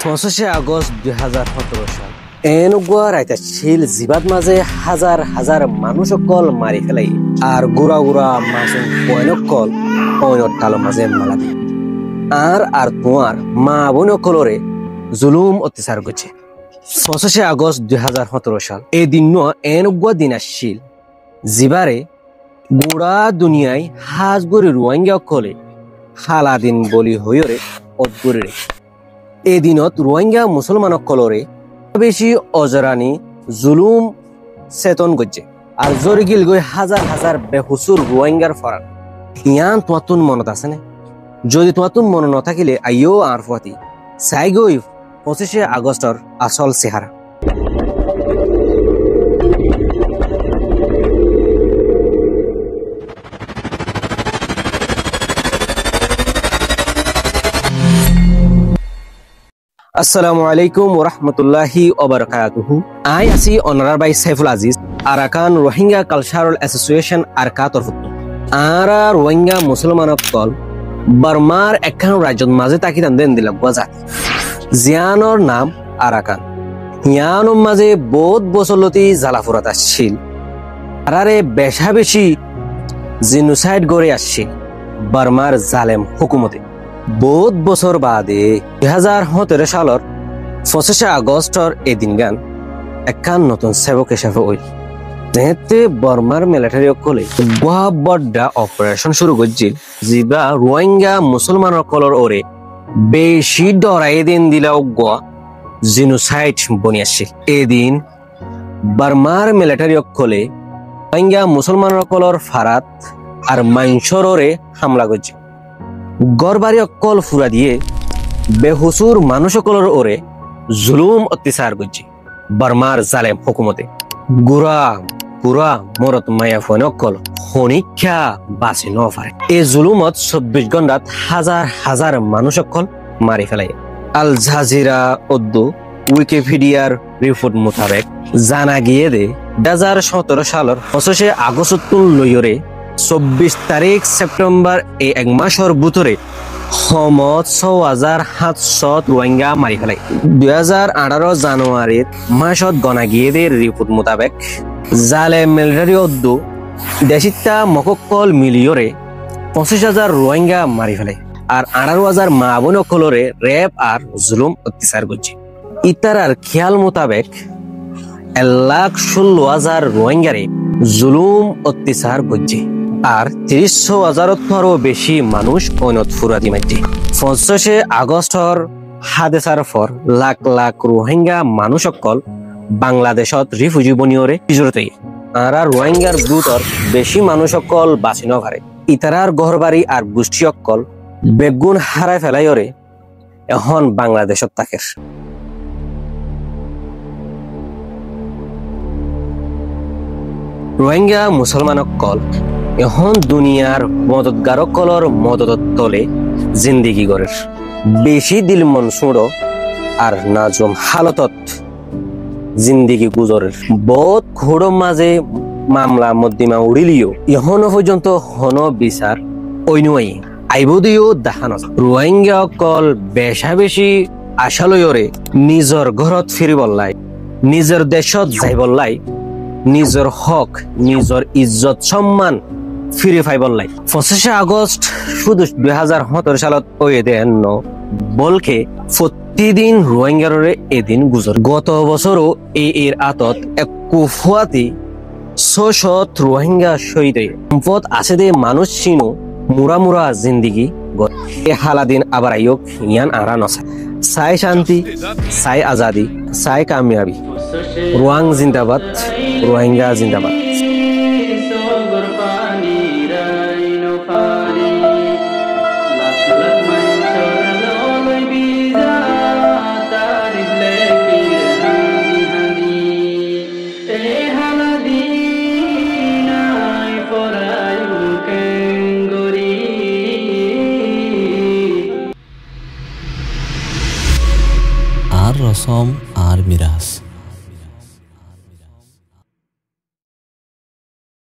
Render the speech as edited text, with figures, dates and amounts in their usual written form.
পঁচিশে আগস্ট 2017 সাল এনেকুৱা ৰাইতা ছিল জিবাত মাঝে হাজার হাজার মানুষ অকল মারি ফেলাই আর গুড়া গুড়া মাসুম পয়নকল পয়নটালো মাঝে মালা দিয়ে আর তোমার মা বোন অকলরে জুলুম অত্যাচার করছে। 25শে আগস্ট 2017 সাল এই দিন এনেকুৱা দিন আসছিল জিবারে গোড়া দুনিয়ায় হাজগরি রোহিঙ্গা অকলে হালা দিন বলি হইরে অদগরে এই দিনত রোহিঙ্গা মুসলমান অকলরে বেশি অজরানি জুলুম চেতন করছে আর জরি গিল গই হাজার হাজার বেহুসুর রোহিঙ্গার ফরান ইয়ান তোমাতুন মনত আছে না? যদি তোমাতুন মন নথাকিলে আইও আর ফাতি চাই গই 25শে আগস্টর আসল চেহারা। আসসালামু আলাইকুম ওয়া রাহমাতুল্লাহি ওয়া বারাকাতুহু। আই আছি অনারার বাই Saiful Aziz Arakan Rohingya cultural association আরকা তরফত আরা রোহিঙ্গা মুসলমান কল বার্মার একখান রাজ্যত মাঝে তাকি দেন দিলাম গজা জিয়ানোর নাম আরাকান। হিয়ানোর মাঝে বহুত বছরলতি জ্বালাফুরাত আসছিল আরারে বেশা বেশি জিনোসাইড গড়ে আসছিল বার্মার জালেম হুকুমতে। বহুত বছর বাদে 2017 সালের 25শে আগস্টর এদিন গান একখান নতুন সেবক হিসাবে হইল যেহেতু বর্মার মিলিটারি অকলে বড়া অপারেশন শুরু করছিল যা রোহিঙ্গা মুসলমান অকলর ওরে বেশি ডরাই দিন দিলা জিনোসাইড বনি আসছিল। এদিন বর্মার মিলিটারি অকলে রোহিঙ্গা মুসলমান অকলর ফারাত আর মাইনসর ওরে হামলা করছে গড়বাড়ি অকল ফুরা দিয়ে বেহুসুর মানুষ অকলর ওরে জুলুম অত্যাচার করছে বর্মার জালেম হুকুমতে। গুড়া গুড়া মরত মায়া ফোন অকল হনিক্ষা বাঁচি নফারে এই জুলুমত 24 ঘন্টাত হাজার হাজার মানুষ অকল মারি ফেলাই। আল জাজিরা উর্দু উইকিপিডিয়ার রিপোর্ট মোতাবেক জানা গিয়ে দে 2017 সালের 25শে আগস্ট লইরে 24 তারিখ সেপ্টেম্বর এই এক মাসের ভিতরে সমত 6,700 রোহিঙ্গা মারি ফেলাই। 2018 জানুয়ারির মাসত গনা গিয়ে দে রিপোর্ট মোতাবেক জালে মিলিটারি উর্দু দেশিতা মককল মিলিয়রে 25,000 রোহিঙ্গা মারি ফেলাই আর 18,000 মা বোন অকলরে রেপ আর জুলুম অত্যাচার করছে। ইতারার খেয়াল মোতাবেক 1,16,000 রোহিঙ্গারে জুলুম অত্যাচার করছে আর 30,000 বেশি মানুষ অনত ফুরাদি মাঝে। 25শে আগস্টর হাদেসার পর লাখ লাখ রোহিঙ্গা মানুষ অকল বাংলাদেশত রিফিউজি বনিয়রে হিজরতে আর রোহিঙ্গার গুতর বেশি মানুষ অকল বাঁচি নভারে ইতারার ঘরবাড়ি আর গোষ্ঠী অকল বেগুন হারাই ফেলাইরে এখন বাংলাদেশত থাকে। রোহিঙ্গা মুসলমান অকল এখন দুনিয়ার মদতগার কলর মদত তলে জিন্দিগি গড়ে বেশি দিল মন সুড়ো আর নাজম হালতত জিন্দিগি গুজরের বহুত ঘোড়ো মাঝে মামলা মদ্দিমা উড়িলিও এখনো পর্যন্ত হন বিচার অইনুয়াই আইবদিও দেখানো। রোহিঙ্গা অকল বেশা বেশি আশালয়রে নিজর ঘরত ফিরিবল্লাই নিজের দেশত যাইবল্লাই নিজের হক নিজের ইজ্জত সম্মান ফিরে পাইবল্লাই। 25শে আগস্ট শুধু 2017 সালত ওই দেন বলকে প্রতিদিন রোহিঙ্গারে এদিন গুজর গত বছরও এর আতত এক কুফুয়াতি 600 রোহিঙ্গা শহীদ সম্পদ আছে দে মানুষ চিনো মুরা মুরা জিন্দিগি এ হালাদিন আবার আইয়ক ইয়ান আরা নসাই চাই শান্তি চাই আজাদি চাই কামিয়াবি। রোয়াং জিন্দাবাদ, রোহিঙ্গা জিন্দাবাদ। আর রসম আর মিরাজ।